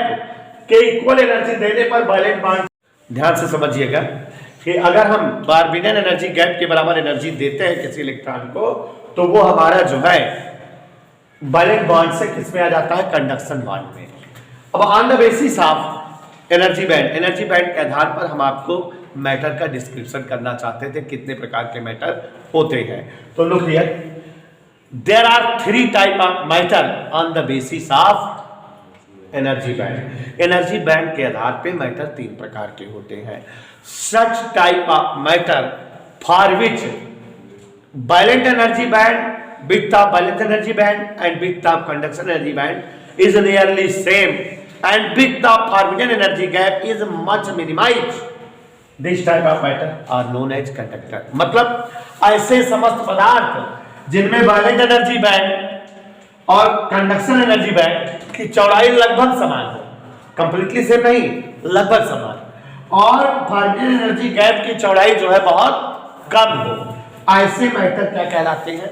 के इक्वल एनर्जी देने पर वैलेंट बॉन्ड, ध्यान से समझिएगा कि अगर हम फॉरबिडन एनर्जी गैप के बराबर एनर्जी देते हैं किसी इलेक्ट्रॉन को, तो वो हमारा जो है वैलेंट बॉन्ड से किस में आ जाता है? कंडक्शन बॉन्ड में। अब on the basis of energy band, energy band के आधार पर हम आपको मैटर का डिस्क्रिप्शन करना चाहते थे, कितने प्रकार के मैटर होते हैं। तो look here, there are 3 type of matter on the basis of energy band. Energy band के आधार पे मैटर 3 प्रकार के होते हैं। Such type of matter for which valence energy band, width of valence energy band and width of conduction energy band is nearly same and width of forbidden energy gap is much minimized. This type of matter are known as conductor. मतलब ऐसे समस्त पदार्थ जिनमें वैलेंट एनर्जी बैंड और कंडक्शन एनर्जी बैंड की चौड़ाई लगभग समान हो, कंप्लीटली सेम नहीं, लगभग समान, और फॉरबिडन एनर्जी गैप की चौड़ाई जो है बहुत कम हो, ऐसे मैटर क्या कहलाते हैं?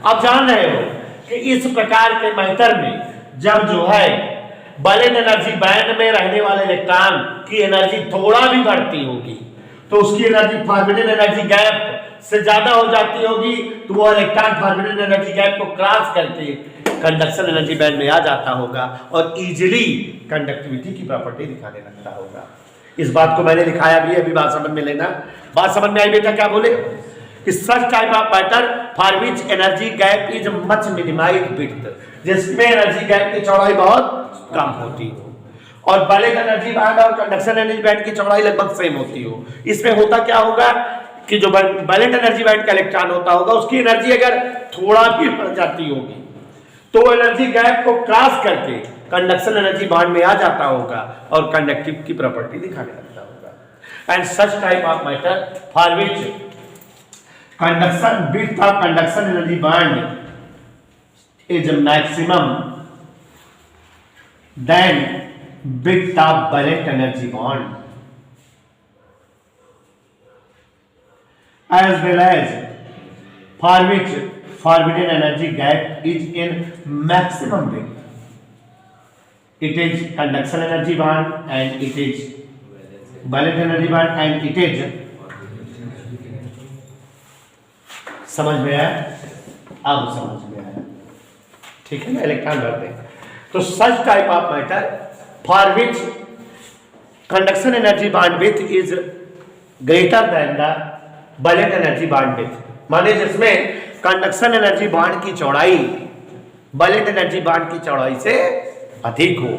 आप जान रहे हो कि इस प्रकार के मैटर में जब जो है वैलेंट एनर्जी बैंड में रहने वाले इलेक्ट्रॉन की एनर्जी थोड़ा भी बढ़ती होगी, तो उसकी एनर्जी फॉरबिडन एनर्जी गैप से ज्यादा हो जाती होगी, तो वो इलेक्ट्रॉन फॉरबिडन एनर्जी गैप को क्रॉस करके कंडक्शन एनर्जी बैंड में आ जाता होगा और इजीली कंडक्टिविटी की प्रॉपर्टी दिखाने लगता होगा। इस बात को मैंने लिखाया भी है, अभी बात समझ में लेना। बात समझ में आई बेटा? क्या बोले कि सच type of matter for which energy gap is much minimised width, जिसमें एनर्जी गैप की चौड़ाई बहुत कम होती हो, और वैलेंट एनर्जी बैंड और कंडक्शन एनर्जी बैंड की चौड़ाई लगभग सेम होती हो। इसमें होता क्या होगा कि जो वैलेंट एनर्जी बैंड का इलेक्ट्रॉन होता होगा उसकी एनर्जी अगर थोड़ा भी बढ़ जाती होगी तो वो एनर्जी गैप को क्रॉस करके कंडक्शन एनर्जी बांड में आ जाता होगा और कंडक्टिव की प्रॉपर्टी दिखाने लगता होगा। And such type of matter for which conduction width of conduction energy bond is maximum than width of valence energy bond as well as for which forbidden energy gap is in maximum width. It is conduction energy band and it is valence energy band and it is समझ में आया? अब समझ में आया, ठीक है ना। इलेक्ट्रॉन भरते हैं तो such type of matter for which conduction energy bandwidth is greater than the valence energy bond width, माने जिसमें कंडक्शन एनर्जी बांड की चौड़ाई वैलेंट एनर्जी बांड की चौड़ाई से अधिक हो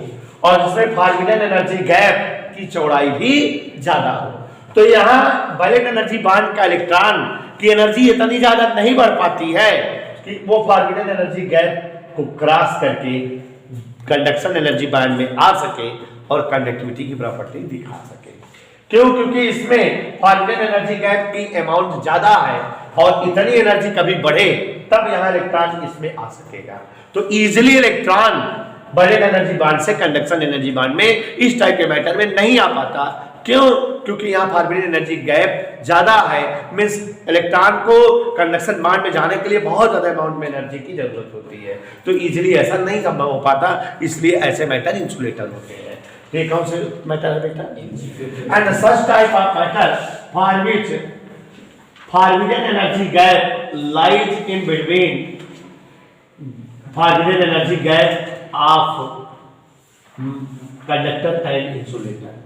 और जिसमें फॉरबिडन एनर्जी गैप की चौड़ाई भी ज्यादा हो। तो यहाँ वैलेंट एनर्जी बांड का इलेक्ट्रॉन की एनर्जी इतनी ज्यादा नहीं बढ़ पाती है कि वो फॉरबिडन एनर्जी गैप को क्रॉस करके कंडक्शन एनर्जी बांड में आ सके और कंडक्टिविटी की प्रॉपर्टी दिखा सके। क्यों? क्योंकि इसमें फॉरबिडन एनर्जी गैप की अमाउंट ज्यादा है और इतनी एनर्जी कभी बढ़े तब यहां इलेक्ट्रॉन इसमें आ सकेगा। तो easily electron valence energy bond से कंडक्शन एनर्जी बांड में इस टाइप के मैटर में नहीं आ पाता। क्यों? क्योंकि यहाँ फॉरबिडन एनर्जी गैप ज्यादा है, मींस इलेक्ट्रॉन को कंडक्शन बांड में जाने के लिए बहुत ज्यादा अमाउंट में एनर्जी की जरूरत होती है, तो इजीली ऐसा नहीं संभव हो पाता, इसलिए ऐसे मैटर इंसुलेटर होते हैं। ये कौन से मैटर है बेटा? And such type of matter for which forbidden energy gap lies in between forbidden energy gap of conductor and insulator.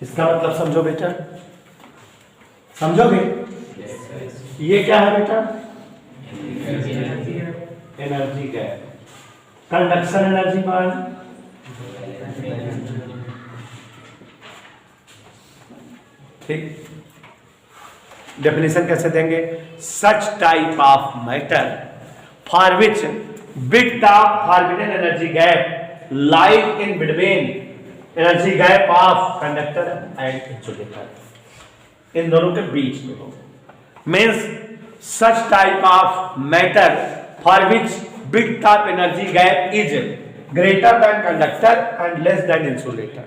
इसका मतलब समझो बेटा, समझोगे? ये क्या है बेटा? Energy gap, conduction energy band, ठीक। डेफिनेशन कैसे देंगे? Such type of matter for which width of forbidden energy gap lies in between energy gap of conductor and insulator, इन दोनों के बीच में हो। Means such type of matter for which width of energy gap is greater than conductor and less than insulator.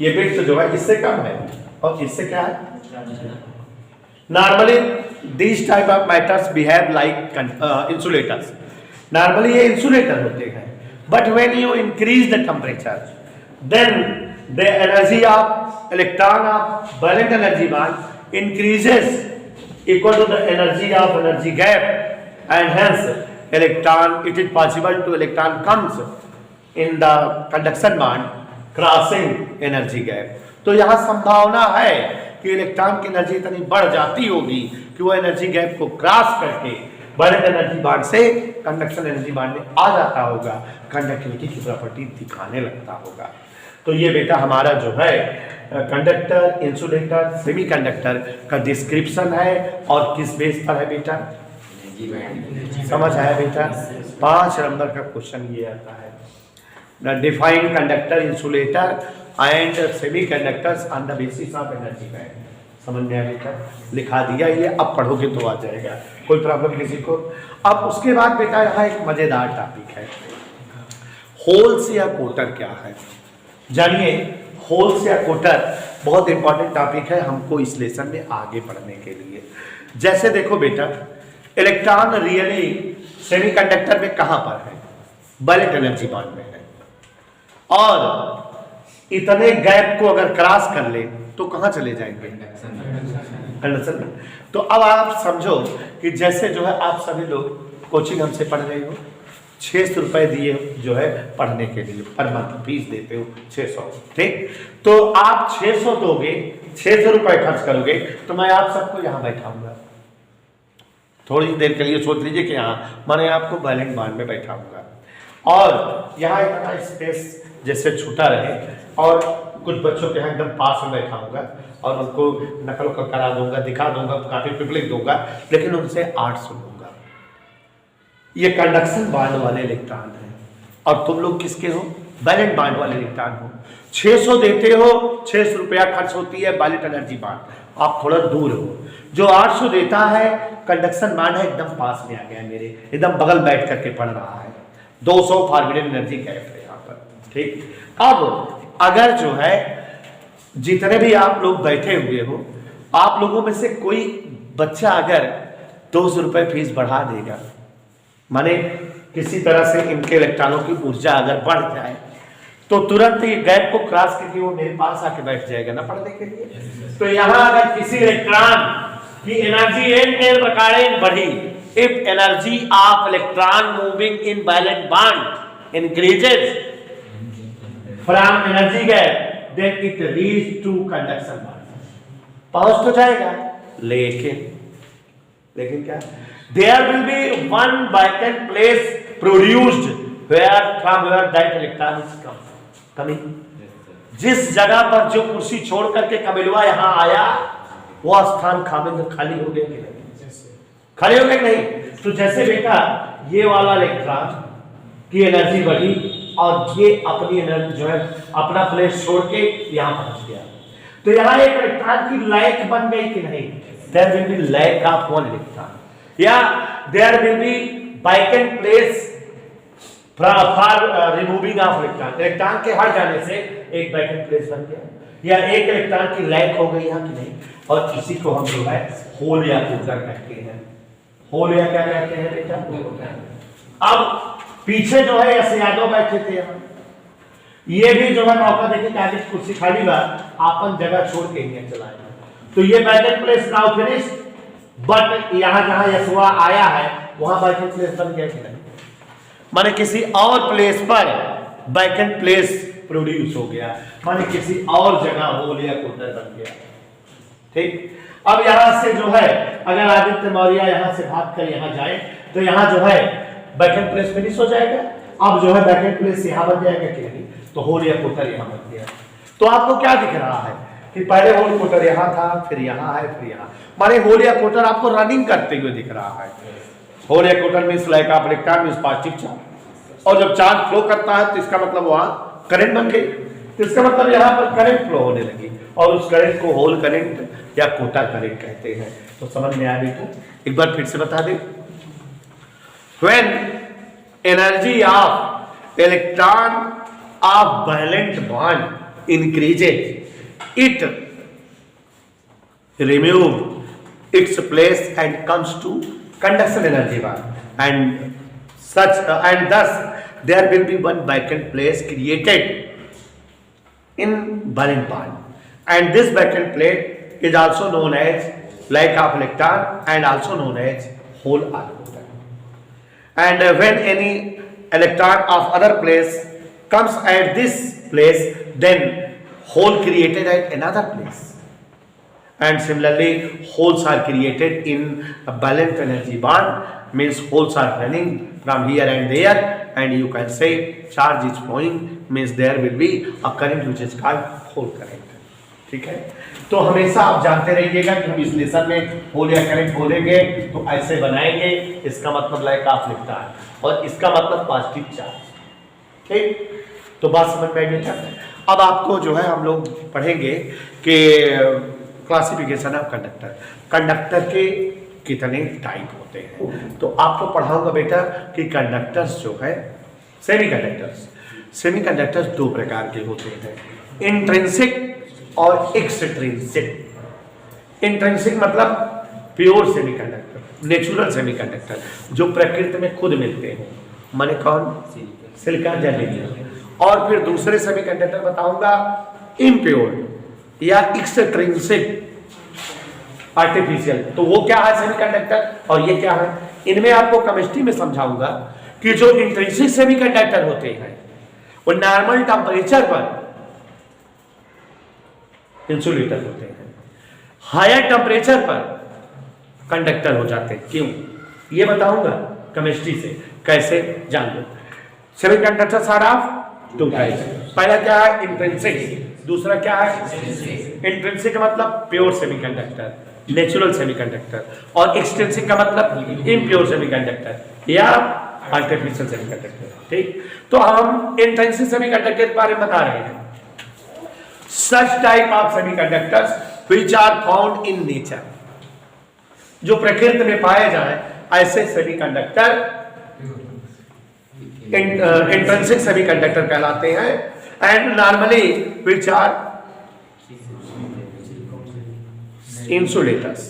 ये विड्थ जो है इससे कम है और इससे क्या है? Normally this type of matters behave like insulators. Normally ये इंसुलेटर होते हैं, but when you increase the temperature then the energy of electron of valence energy bond increases equal to the energy of energy gap and hence electron, it is possible to electron comes in the conduction band crossing energy gap। तो यहाँ संभावना है कि इलेक्ट्रॉन की एनर्जी इतनी बढ़ जाती होगी कि वो एनर्जी गैप को क्रॉस करके वैलेंट एनर्जी बांड से कंडक्शन एनर्जी बांड में आ जाता होगा, कंडक्टिविटी की प्रॉपर्टी दिखाने लगता होगा। तो ये बेटा हमारा जो है कंडक्टर, इंसुलेटर, सेमीकंडक्टर का डिस्क्रिप्शन है और किस बेस पर है बेटा? समझ आया बेटा? 5 नंबर का क्वेश्चन ये आता है। Define conductor, insulator and semiconductors on the basis of energy band. समझ में आया बेटा? लिखा दिया ये, अब पढ़ोगे तो आ जाएगा, कोई प्रॉब्लम किसी को। अब उसके बाद बेटा यहाँ एक मजेदार टॉपिक है, होल्स या कोटर क्या है। जानिए, होल्स या कोटर बहुत इंपॉर्टेंट टॉपिक है हमको इस लेसन में आगे पढ़ने के लिए। जैसे देखो बेटा, इलेक्ट्रॉन रियली सेमीकंडक्टर में कहां पर है? वैलेंट एनर्जी बांड में है, और इतने गैप को अगर क्रॉस कर ले तो कहां चले जाएंगे? कंडक्शन में। तो अब आप समझो कि जैसे जो है आप सभी लोग कोचिंग हमसे पढ़ रहे हो, 600 रुपए दिए जो है पढ़ने के लिए, पर मंथ फीस देते हो 600, ठीक। तो आप 600 दोगे, 600 रुपए खर्च करोगे, तो मैं आप सबको यहाँ बैठाऊंगा। थोड़ी देर के लिए सोच लीजिए कि हाँ मैंने आपको वैलेंट बांड में बैठाऊंगा, और यहाँ इतना स्पेस जैसे छूटा रहे, और कुछ बच्चों के यहाँ एकदम पास में बैठा होगा और उनको नकल करा दूंगा, दिखा दूंगा, काफी पिपलिक दूंगा, लेकिन उनसे आर्ट सुनूंगा। ये कंडक्शन बांड वाले इलेक्ट्रॉन है, और तुम लोग किसके हो? वैलेंट बांड वाले इलेक्ट्रॉन हो। 600 देते हो, 600 रुपया खर्च होती है वैलेंट एनर्जी बांड, आप थोड़ा दूर हो। जो 800 देता है कंडक्शन बांड है, एकदम पास में आ गया मेरे, एकदम बगल बैठ करके पढ़ रहा है। 200 फॉरबिडन एनर्जी गैप है यहाँ पर, ठीक। अब अगर जो है जितने भी आप लोग बैठे हुए हो, आप लोगों में से कोई बच्चा अगर 200 रुपये फीस बढ़ा देगा, माने किसी तरह से इनके इलेक्ट्रॉनों की ऊर्जा अगर बढ़ जाए, तो तुरंत ये गैप को क्रॉस करके वो मेरे पास आके बैठ जाएगा ना पढ़ने के लिए। तो यहां अगर किसी इलेक्ट्रॉन की एनर्जी n प्रकार बढ़ी, if energy of electron moving in valence bond increases from energy gap, then it reach to conduction bond, पहुंच तो जाएगा, लेकिन क्या, there will be one vacant place produced from where that electron is coming। जिस जगह पर जो कुर्सी छोड़ करके कमिलवा यहाँ आया, वो स्थान खाली हो गया कि नहीं? खाली हो गया कि नहीं? तो जैसे बेटा ये वाला इलेक्ट्रॉन की एनर्जी बढ़ी और ये अपनी एनर्जी जो है अपना प्लेस छोड़ के यहाँ पहुंच गया, तो यहाँ एक इलेक्ट्रॉन की लैक बन गई कि नहीं? There will be lack of one electron, या there will be vacant place for removing of electron। Electron के हट जाने से एक वैकेंट प्लेस बन गया, या एक इलेक्ट्रॉन की लैक हो गई यहाँ की नहीं। और इसी को हम जो है होल या कोटर कहते हैं। होल या क्या कहते हैं बेटा? अब पीछे जो है ऐसे यादव बैठे थे हम, ये भी जो है मौका देखे कि आगे कुर्सी खाली बा, आपन जगह छोड़ के ही चलाए। तो ये vacant place now finish, but यहां जहां यशुआ आया है वहां वैकेंट प्लेस बन गया कि नहीं? माने किसी और प्लेस पर वैकेंट प्लेस प्रोड्यूस हो गया, माने किसी और जगह होल या कोटर बन गया, ठीक। अब यहां से जो है अगर आदित्य मौर्य यहां से भाग कर यहां जाए, तो यहां जो है वैकेंट प्लेस फिनिश हो जाएगा। अब जो है वैकेंट प्लेस यहां बन जाएगा कि नहीं? तो होल या कोटर यहां बन गया। तो आपको क्या दिख रहा है कि पहले होल कोटर यहां था, फिर यहां है, फिर यहां, माने होल या कोटर आपको रनिंग करते हुए दिख रहा है। होल या कोटर means like of electron means positive charge, और जब चार्ज फ्लो करता है तो इसका मतलब वहां करंट बन गई, तो इसका मतलब यहां पर करंट फ्लो होने लगी, और उस करंट को होल करंट या कोटर करंट कहते हैं। तो समझ में आया बेटा? एक बार फिर से बता दें, when energy of electron of valence bond increases, it remove its place and comes to conduction energy band, and thus there will be one vacant place created in valent bond, and this vacant place is also known as lack of electron and also known as hole or coulter. And when any electron of other place comes at this place, then hole created at another place, and similarly holes are created in a valent energy bond, means holes are running from here and there, and you can say charge is flowing, means there will be a current which is called hole current, ठीक है। तो हमेशा आप जानते रहिएगा कि हम इस लेसन में होल या करंट बोलेंगे तो ऐसे बनाएंगे, इसका मतलब लाइक ऑफ लिखता है, और इसका मतलब पॉजिटिव चार्ज, ठीक। तो बात समझ में आई बेटा? अब आपको जो है हम लोग पढ़ेंगे कि क्लासिफिकेशन ऑफ कंडक्टर, कंडक्टर के कितने टाइप होते हैं। तो आपको पढ़ाऊंगा बेटा कि कंडक्टर्स जो है सेमीकंडक्टर्स दो प्रकार के होते हैं, इंट्रिंसिक और एक्सट्रिंसिक। इंट्रिंसिक मतलब प्योर सेमीकंडक्टर, नेचुरल सेमीकंडक्टर, जो प्रकृति में खुद मिलते हैं, माने कौन? Silicon, germanium. और फिर दूसरे सेमीकंडक्टर बताऊंगा इम्प्योर या एक्सट्रिंसिक, आर्टिफिशियल। तो वो क्या है सेमीकंडक्टर और ये क्या है? इनमें आपको केमिस्ट्री में समझाऊंगा कि जो इंट्रिंसिक सेमीकंडक्टर होते हैं वो नॉर्मल टेम्परेचर पर इंसुलेटर होते हैं, हायर टेम्परेचर पर कंडक्टर हो जाते हैं। क्यों? ये बताऊंगा केमिस्ट्री से, कैसे जान लो। Semiconductors are of two types. पहला क्या है? इंट्रिंसिक। दूसरा क्या है? इंट्रिंसिक का मतलब प्योर सेमीकंडक्टर, नेचुरल सेमीकंडक्टर, और एक्सट्रिंसिक का मतलब इम्प्योर सेमीकंडक्टर या आर्टिफिशियल सेमीकंडक्टर। ठीक, तो हम इंट्रिंसिक सेमीकंडक्टर के बारे में बता रहे हैं। Such type of semiconductors which are found in nature, जो प्रकृति में पाए जाए ऐसे सेमीकंडक्टर इंट्रिंसिक सेमीकंडक्टर कहलाते हैं। And normally which are insulators,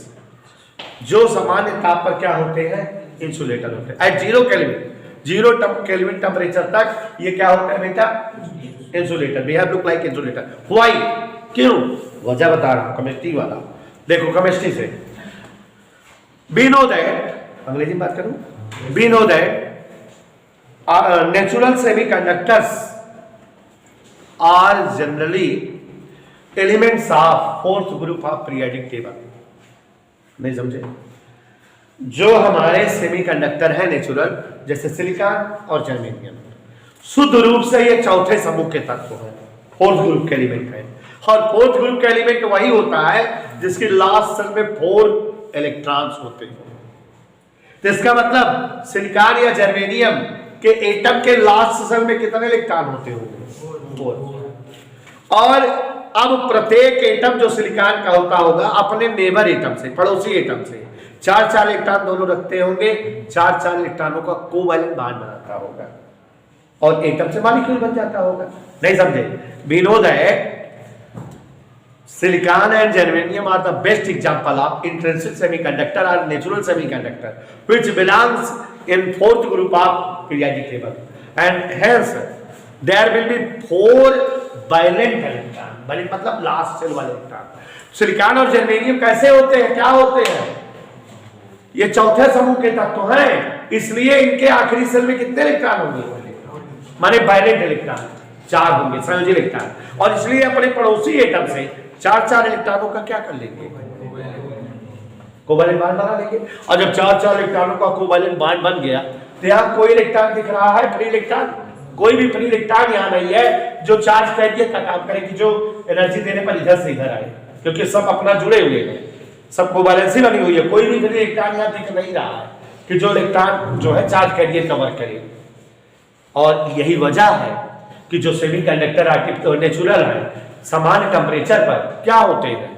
जो सामान्य ताप पर क्या होते हैं? इंसुलेटर होते हैं। एट 0 केल्विन, 0 केल्विन टेम्परेचर तक ये क्या होता है बेटा? Insulator. Behave look like insulator. Why? क्यों? वजह बता रहा हूं, केमिस्ट्री वाला। देखो केमिस्ट्री से वी नो दैट, अंग्रेजी में बात करूं, we know that natural semiconductors are generally elements of fourth group of periodic table. नहीं समझे? जो हमारे सेमीकंडक्टर है नेचुरल, जैसे सिलिकॉन और जर्मेनियम, शुद्ध रूप से ये चौथे समूह के तत्व हैं, फोर्थ ग्रुप के एलिमेंट है। और फोर्थ ग्रुप का एलिमेंट वही होता है जिसकी लास्ट सेल में 4 इलेक्ट्रॉन्स होते हैं। तो इसका मतलब सिलिकॉन या जर्मेनियम के एटम के लास्ट सेल में कितने इलेक्ट्रॉन होते होंगे? 4। और अब प्रत्येक एटम जो सिलिकॉन का होता होगा अपने नेबर एटम से, पड़ोसी एटम से 4-4 इलेक्ट्रॉन दोनों रखते होंगे, 4-4 इलेक्ट्रॉनों का कोवैलेंट बॉन्ड बनाता होगा और एटम से मॉलिक्यूल बन जाता होगा। नहीं समझे? We know that silicon and germanium are the best example of intrinsic semiconductor or natural semiconductor which belongs in fourth group of periodic table, and hence there will be 4 valent electron। valent मतलब last cell वाले इलेक्ट्रॉन। सिलिकॉन और जर्मेनियम कैसे होते हैं? क्या होते हैं? ये चौथे समूह के तत्व हैं, इसलिए इनके आखिरी सेल में कितने इलेक्ट्रॉन होंगे? माने वैलेंट इलेक्ट्रॉन 4 होंगे, संयोजी इलेक्ट्रॉन, और इसलिए अपने पड़ोसी एटम से 4-4 इलेक्ट्रॉनों का क्या कर लेंगे? कोवैलेंट बॉन्ड बना लेंगे। और जब 4-4 इलेक्ट्रॉनों का कोवैलेंट बॉन्ड बन गया तो यहां कोई इलेक्ट्रॉन दिख रहा है? Free electron? कोई भी फ्री इलेक्ट्रॉन यहां नहीं है जो चार्ज कैरियर का काम करे कि जो एनर्जी देने पर इधर से इधर आए, क्योंकि सब अपना जुड़े हुए हैं, सब कोवैलेंसी बनी हुई है। कोई भी फ्री इलेक्ट्रॉन यहां दिख नहीं रहा है कि जो इलेक्ट्रॉन जो है चार्ज कैरियर का वर्क करे। और यही वजह है कि जो सेमीकंडक्टर नेचुरल है सामान्य टेम्परेचर पर क्या होते हैं?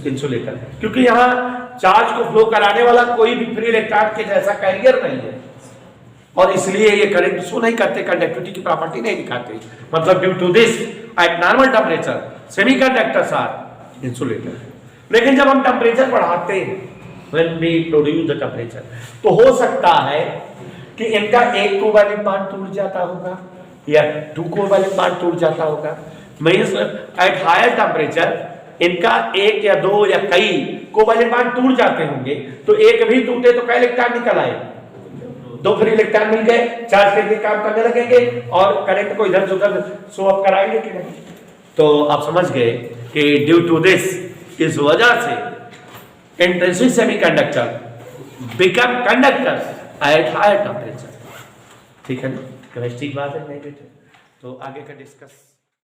इंसुलेटर, क्योंकि यहाँ चार्ज को फ्लो कराने वाला कोई भी फ्री इलेक्ट्रॉन के जैसा कैरियर नहीं है, और इसलिए ये करंट शो नहीं करते, कंडक्टिविटी की प्रॉपर्टी नहीं दिखाते। मतलब due to this at normal temperature semiconductors are insulator. लेकिन जब हम टेम्परेचर बढ़ाते हैं, when we produce the temperature, तो हो सकता है कि इनका एक कोवैलेंट बॉन्ड टूट जाता होगा या 2 कोवैलेंट बॉन्ड टूट जाता होगा। मींस एट हायर टेम्परेचर इनका 1 या 2 या कई कोवैलेंट बॉन्ड टूट जाते होंगे, तो एक भी टूटे तो कई इलेक्ट्रॉन निकल आए? 2 फ्री इलेक्ट्रॉन मिल गए, चार्ज करके काम करने लगेंगे और करंट को इधर से उधर शो अप कराएंगे कि नहीं? तो आप समझ गए कि ड्यू टू दिस, इस वजह से intrinsic semiconductor become conductors at higher temperature. ठीक है ना? केमिस्ट्री की बात है नहीं बेटे? तो आगे का डिस्कस